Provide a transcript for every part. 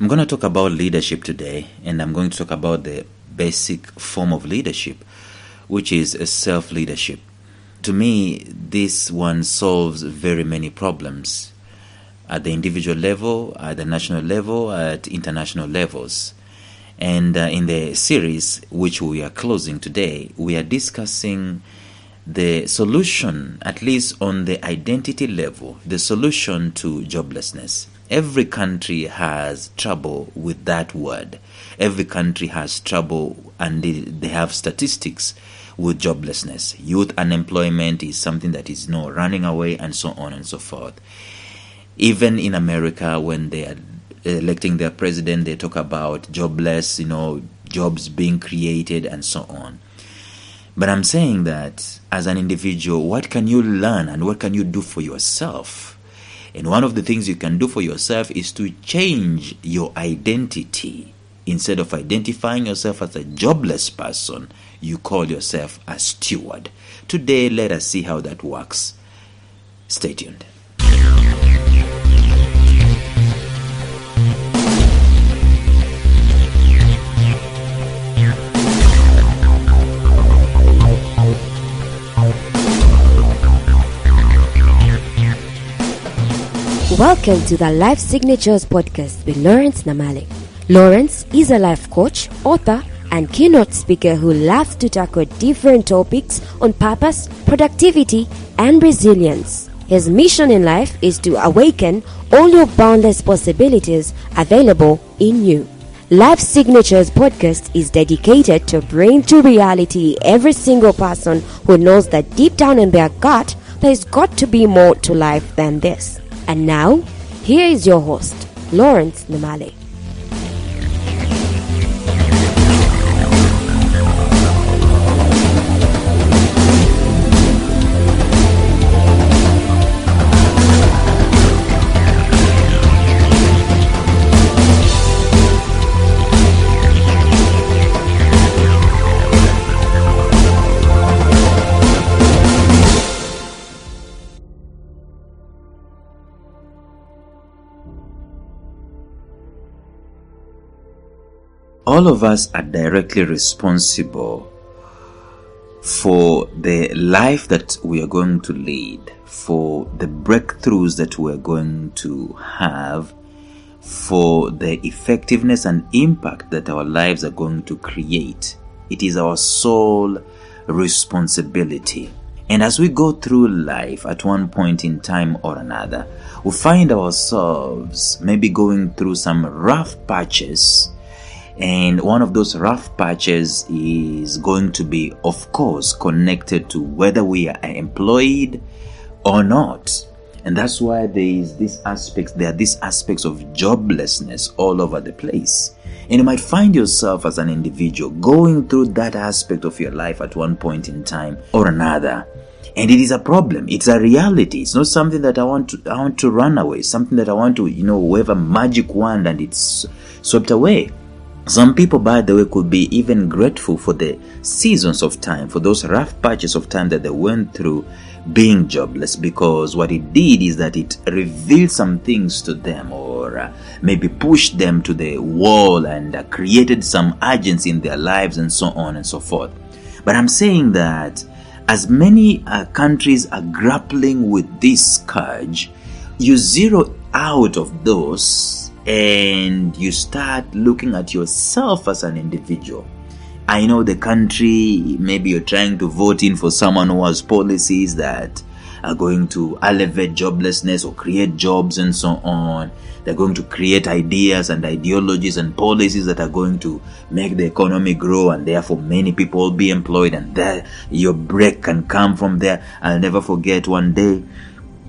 I'm going to talk about leadership today, and I'm going to talk about the basic form of leadership, which is a self-leadership. To me, this one solves very many problems at the individual level, at the national level, at international levels. And in the series, which we are closing today, we are discussing the solution, at least on the identity level, the solution to joblessness. Every country has trouble with that word. Every country has trouble, and they have statistics with joblessness. Youth unemployment is something that is running away, and so on and so forth. Even in America, when they are electing their president, they talk about jobless, jobs being created and so on. But I'm saying that as an individual, what can you learn and what can you do for yourself? And one of the things you can do for yourself is to change your identity. Instead of identifying yourself as a jobless person, you call yourself a steward. Today, let us see how that works. Stay tuned. Welcome to the Life Signatures podcast with Lawrence Namale. Lawrence is a life coach, author, and keynote speaker who loves to tackle different topics on purpose, productivity, and resilience. His mission in life is to awaken all your boundless possibilities available in you. Life Signatures podcast is dedicated to bring to reality every single person who knows that deep down in their gut, there's got to be more to life than this. And now, here is your host, Lawrence Namale. All of us are directly responsible for the life that we are going to lead, for the breakthroughs that we are going to have, for the effectiveness and impact that our lives are going to create. It is our sole responsibility. And as we go through life at one point in time or another, we find ourselves maybe going through some rough patches. And one of those rough patches is going to be, of course, connected to whether we are employed or not. And that's why there are these aspects of joblessness all over the place. And you might find yourself as an individual going through that aspect of your life at one point in time or another. And it is a problem. It's a reality. It's not something that I want to run away. Something that I want to, wave a magic wand and it's swept away. Some people, by the way, could be even grateful for the seasons of time, for those rough patches of time that they went through being jobless, because what it did is that it revealed some things to them, or maybe pushed them to the wall and created some urgency in their lives and so on and so forth. But I'm saying that as many countries are grappling with this scourge, you zero out of those and you start looking at yourself as an individual. I know the country, maybe you're trying to vote in for someone who has policies that are going to alleviate joblessness or create jobs and so on. They're going to create ideas and ideologies and policies that are going to make the economy grow, and therefore many people will be employed, and that your break can come from there. I'll never forget one day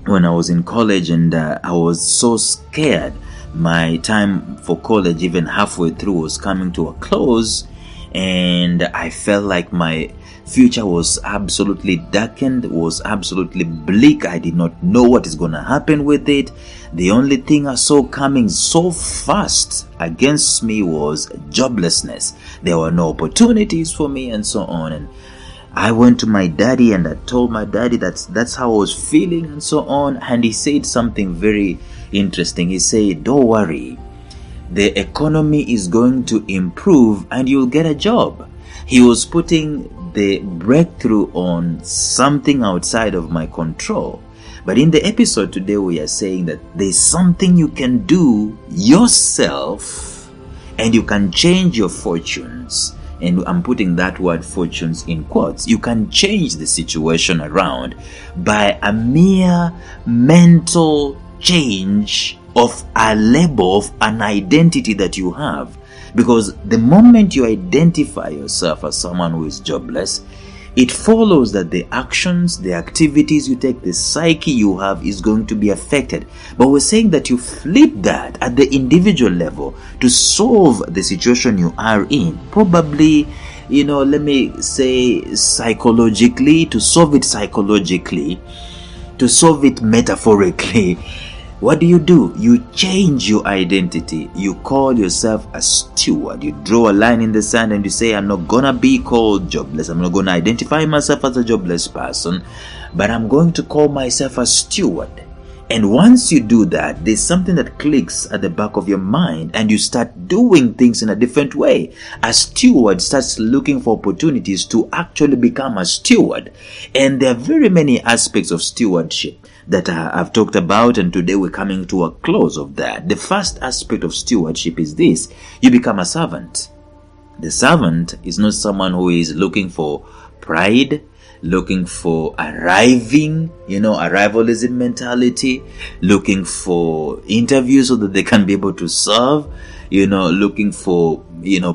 when I was in college and I was so scared. My time for college, even halfway through, was coming to a close, and I felt like my future was absolutely darkened, was absolutely bleak. I did not know what is going to happen with it. The only thing I saw coming so fast against me was joblessness. There were no opportunities for me and so on. And I went to my daddy and I told my daddy that's how I was feeling and so on. And he said something very interesting. He said, "Don't worry. the economy is going to improve and you'll get a job. He was putting the breakthrough on something outside of my control. But in the episode today, we are saying that there's something you can do yourself and you can change your fortunes. And I'm putting that word fortunes in quotes. You can change the situation around by a mere mental change of a label, of an identity that you have. Because the moment you identify yourself as someone who is jobless, it follows that the actions, the activities you take, the psyche you have is going to be affected. But we're saying that you flip that at the individual level to solve the situation you are in. Probably, let me say psychologically, to solve it psychologically, to solve it metaphorically. What do? You change your identity. You call yourself a steward. You draw a line in the sand and you say, I'm not gonna be called jobless. I'm not gonna identify myself as a jobless person, but I'm going to call myself a steward. And once you do that, there's something that clicks at the back of your mind and you start doing things in a different way. A steward starts looking for opportunities to actually become a steward. And there are very many aspects of stewardship that I've talked about, and today we're coming to a close of that. The first aspect of stewardship is this: you become a servant. The servant is not someone who is looking for pride, looking for arriving, arrivalism mentality, looking for interviews so that they can be able to serve, looking for,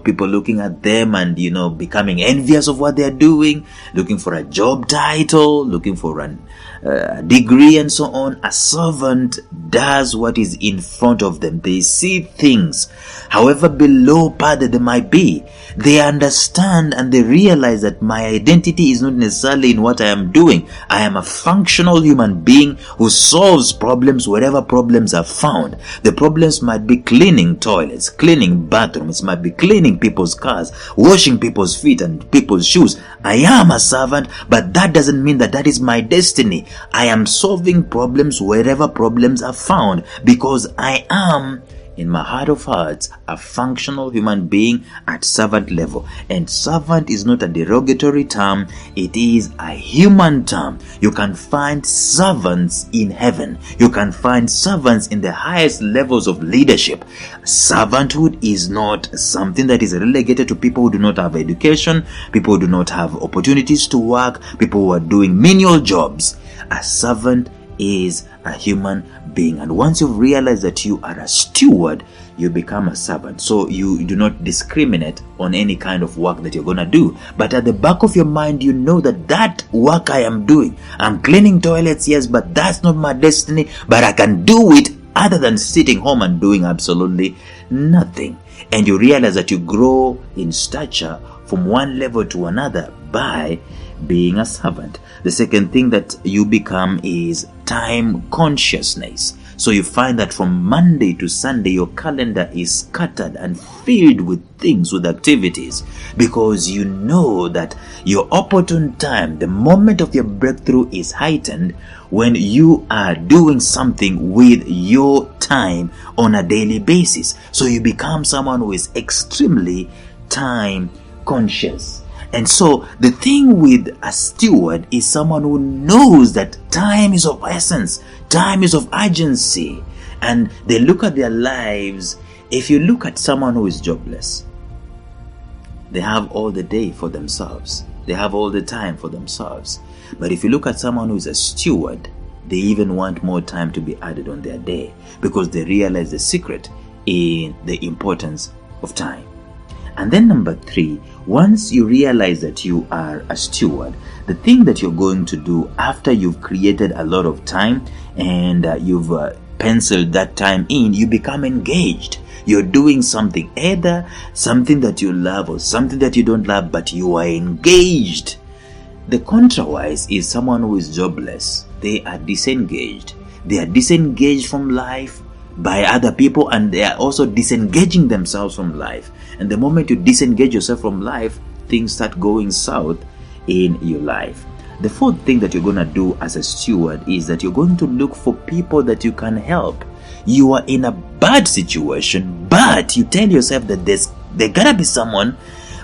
people looking at them and, becoming envious of what they're doing, looking for a job title, looking for a degree and so on. A servant does what is in front of them. They see things, however below par that they might be. They understand and they realize that my identity is not necessarily in what I am doing. I am a functional human being who solves problems wherever problems are found. The problems might be cleaning toilets, cleaning bathrooms, might be cleaning people's cars, washing people's feet and people's shoes. I am a servant, but that doesn't mean that is my destiny. I am solving problems wherever problems are found because I am, in my heart of hearts, a functional human being at servant level. And servant is not a derogatory term, it is a human term. You can find servants in heaven. You can find servants in the highest levels of leadership. Servanthood is not something that is relegated to people who do not have education, people who do not have opportunities to work, people who are doing menial jobs. A servant is a human being, and once you've realized that you are a steward, you become a servant. So you do not discriminate on any kind of work that you're gonna do, but at the back of your mind you know that work I am doing, I'm cleaning toilets, yes, but that's not my destiny, but I can do it other than sitting home and doing absolutely nothing. And you realize that you grow in stature from one level to another by being a servant. The second thing that you become is time consciousness. So you find that from Monday to Sunday, your calendar is scattered and filled with things, with activities, because you know that your opportune time, the moment of your breakthrough, is heightened when you are doing something with your time on a daily basis. So you become someone who is extremely time conscious. And so the thing with a steward is someone who knows that time is of essence, time is of urgency, and they look at their lives. If you look at someone who is jobless, they have all the day for themselves, they have all the time for themselves. But if you look at someone who is a steward, they even want more time to be added on their day because they realize the secret in the importance of time. And then number 3, once you realize that you are a steward, the thing that you're going to do after you've created a lot of time and you've penciled that time in, you become engaged. You're doing something, either something that you love or something that you don't love, but you are engaged. The contrawise is someone who is jobless. They are disengaged. They are disengaged from life by other people, and they are also disengaging themselves from life. And the moment you disengage yourself from life, things start going south in your life. The fourth thing that you're going to do as a steward is that you're going to look for people that you can help. You are in a bad situation, but you tell yourself that there gotta be someone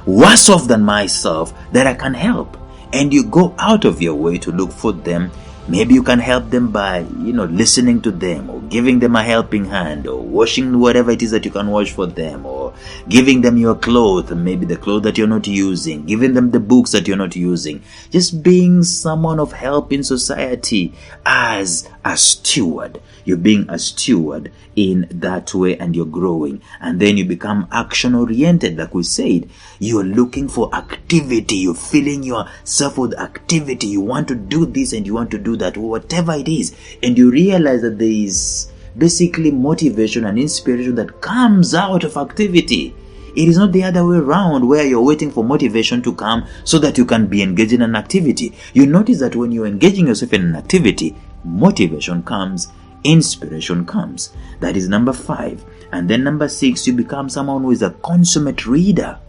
worse off than myself that I can help. And you go out of your way to look for them. Maybe you can help them by, listening to them, or giving them a helping hand, or washing whatever it is that you can wash for them, or giving them your clothes, maybe the clothes that you're not using, giving them the books that you're not using. Just being someone of help in society as a steward. You're being a steward in that way, and you're growing. And then you become action oriented, like we said. You're looking for activity. You're filling yourself with activity. You want to do this and you want to do that, whatever it is. And you realize that there is basically motivation and inspiration that comes out of activity. It is not the other way around, where you're waiting for motivation to come so that you can be engaged in an activity. You notice that when you're engaging yourself in an activity, motivation comes, inspiration comes. That is number 5. And then number 6, you become someone who is a consummate reader.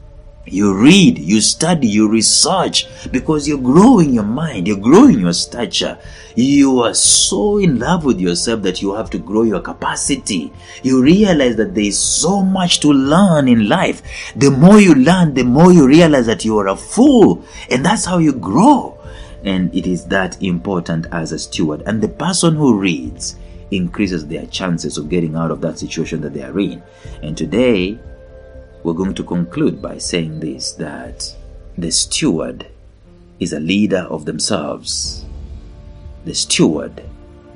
You read, you study, you research, because you're growing your mind, you're growing your stature. You are so in love with yourself that you have to grow your capacity. You realize that there is so much to learn in life. The more you learn, the more you realize that you are a fool. And that's how you grow. And it is that important as a steward. And the person who reads increases their chances of getting out of that situation that they are in. And today, we're going to conclude by saying this, that the steward is a leader of themselves. The steward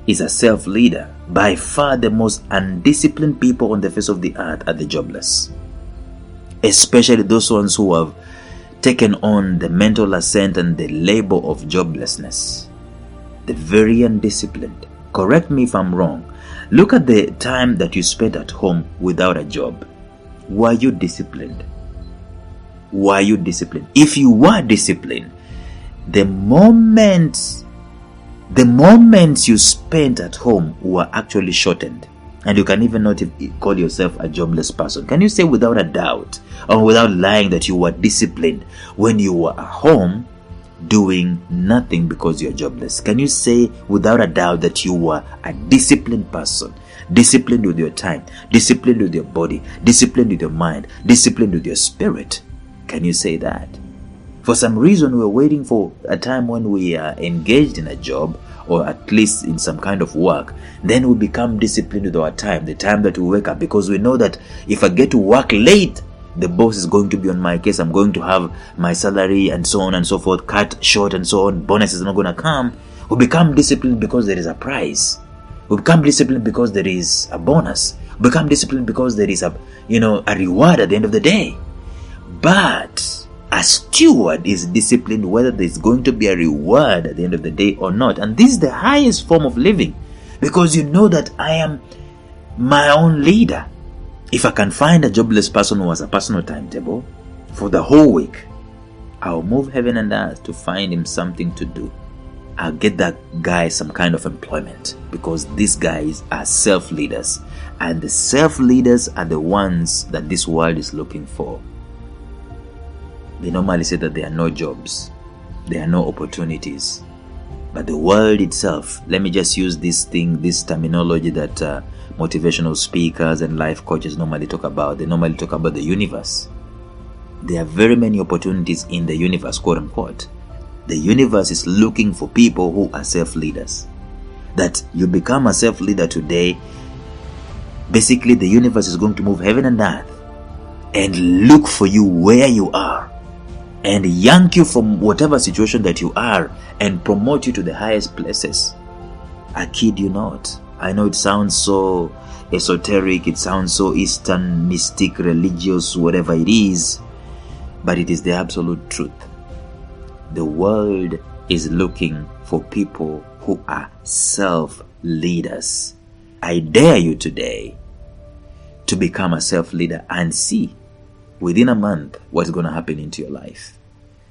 is a self-leader. By far the most undisciplined people on the face of the earth are the jobless. Especially those ones who have taken on the mental ascent and the labor of joblessness. The very undisciplined. Correct me if I'm wrong. Look at the time that you spent at home without a job. Were you disciplined? Were you disciplined? If you were disciplined, the moments you spent at home were actually shortened. And you can even not call yourself a jobless person. Can you say without a doubt, or without lying, that you were disciplined when you were at home doing nothing because you're jobless? Can you say without a doubt that you were a disciplined person? Disciplined with your time, disciplined with your body, disciplined with your mind, disciplined with your spirit. Can you say that? For some reason, we're waiting for a time when we are engaged in a job, or at least in some kind of work. Then we become disciplined with our time, the time that we wake up, because we know that if I get to work late, the boss is going to be on my case. I'm going to have my salary and so on and so forth cut short and so on. Bonus is not going to come. We become disciplined because there is a prize. We become disciplined because there is a bonus. We become disciplined because there is a reward at the end of the day. But a steward is disciplined whether there's going to be a reward at the end of the day or not. And this is the highest form of living, because you know that I am my own leader. If I can find a jobless person who has a personal timetable for the whole week, I'll move heaven and earth to find him something to do. I'll get that guy some kind of employment, because these guys are self-leaders, and the self-leaders are the ones that this world is looking for. They normally say that there are no jobs, there are no opportunities, but the world itself, let me just use this terminology that motivational speakers and life coaches normally talk about. They normally talk about the universe. There are very many opportunities in the universe, quote unquote. The universe is looking for people who are self-leaders. That you become a self-leader today, basically the universe is going to move heaven and earth and look for you where you are and yank you from whatever situation that you are and promote you to the highest places. I kid you not. I know it sounds so esoteric, it sounds so Eastern, mystic, religious, whatever it is, but it is the absolute truth. The world is looking for people who are self-leaders. I dare you today to become a self-leader and see within a month what's going to happen into your life.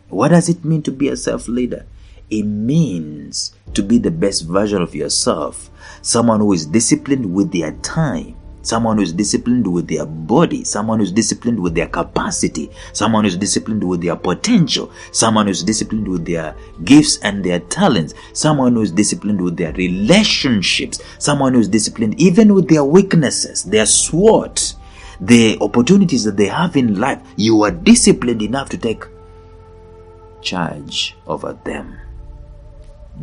What does it mean to be a self-leader? It means to be the best version of yourself. Someone who is disciplined with their time, someone who's disciplined with their body, someone who's disciplined with their capacity, someone who's disciplined with their potential, someone who's disciplined with their gifts and their talents, someone who's disciplined with their relationships, someone who's disciplined even with their weaknesses, their SWOT, the opportunities that they have in life. You are disciplined enough to take charge over them.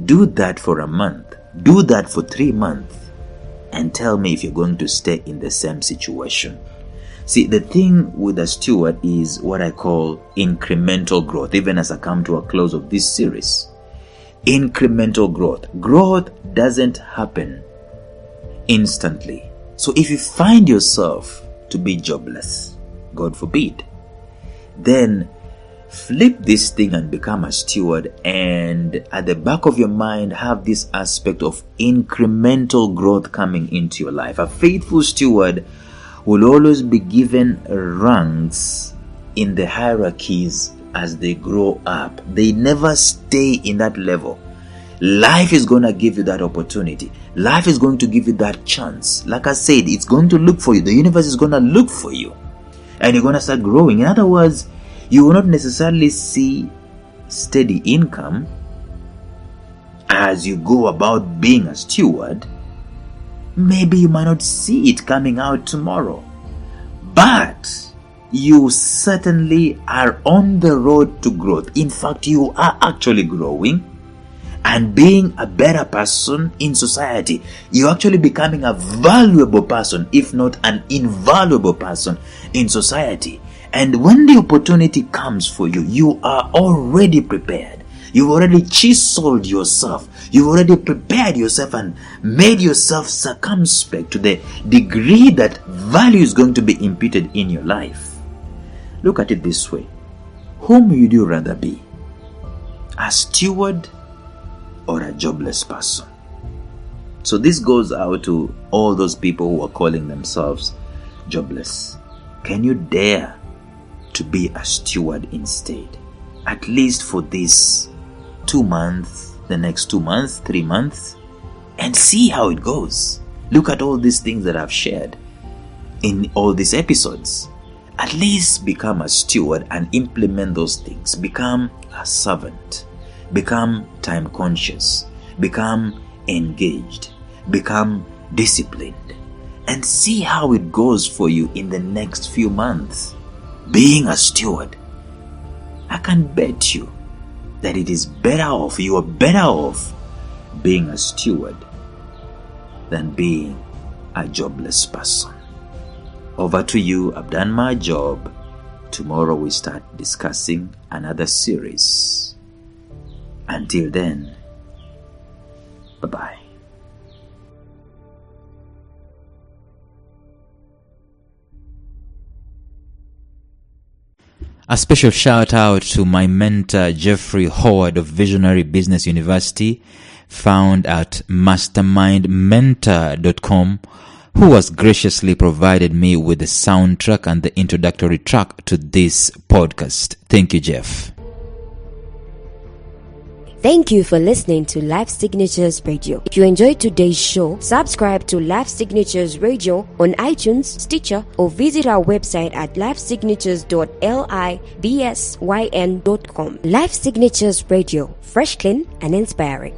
Do that for a month. Do that for 3 months. And tell me if you're going to stay in the same situation. See, the thing with a steward is what I call incremental growth, even as I come to a close of this series. Incremental growth. Growth doesn't happen instantly. So if you find yourself to be jobless, God forbid, then flip this thing and become a steward, and at the back of your mind have this aspect of incremental growth coming into your life. A faithful steward will always be given ranks in the hierarchies as they grow up. They never stay in that level. Life is going to give you that opportunity. Life is going to give you that chance. Like I said, it's going to look for you. The universe is going to look for you. And you're going to start growing. In other words, you will not necessarily see steady income as you go about being a steward. Maybe you might not see it coming out tomorrow. But you certainly are on the road to growth. In fact, you are actually growing and being a better person in society. You're actually becoming a valuable person, if not an invaluable person in society. And when the opportunity comes for you, you are already prepared. You've already chiseled yourself. You've already prepared yourself and made yourself circumspect to the degree that value is going to be imputed in your life. Look at it this way. Whom would you rather be? A steward or a jobless person? So this goes out to all those people who are calling themselves jobless. Can you dare to be a steward instead? At least for this 2 months, the next 2 months, 3 months, and see how it goes. Look at all these things that I've shared in all these episodes. At least become a steward and implement those things. Become a servant. Become time conscious. Become engaged. Become disciplined. And see how it goes for you in the next few months. Being a steward, I can bet you that it is better off, you are better off being a steward than being a jobless person. Over to you. I've done my job. Tomorrow we start discussing another series. Until then, bye-bye. A special shout out to my mentor Jeffrey Howard of Visionary Business University, found at mastermindmentor.com, who has graciously provided me with the soundtrack and the introductory track to this podcast. Thank you, Jeff. Thank you for listening to Life Signatures Radio. If you enjoyed today's show, subscribe to Life Signatures Radio on iTunes, Stitcher, or visit our website at lifesignatures.libsyn.com. Life Signatures Radio, fresh, clean, and inspiring.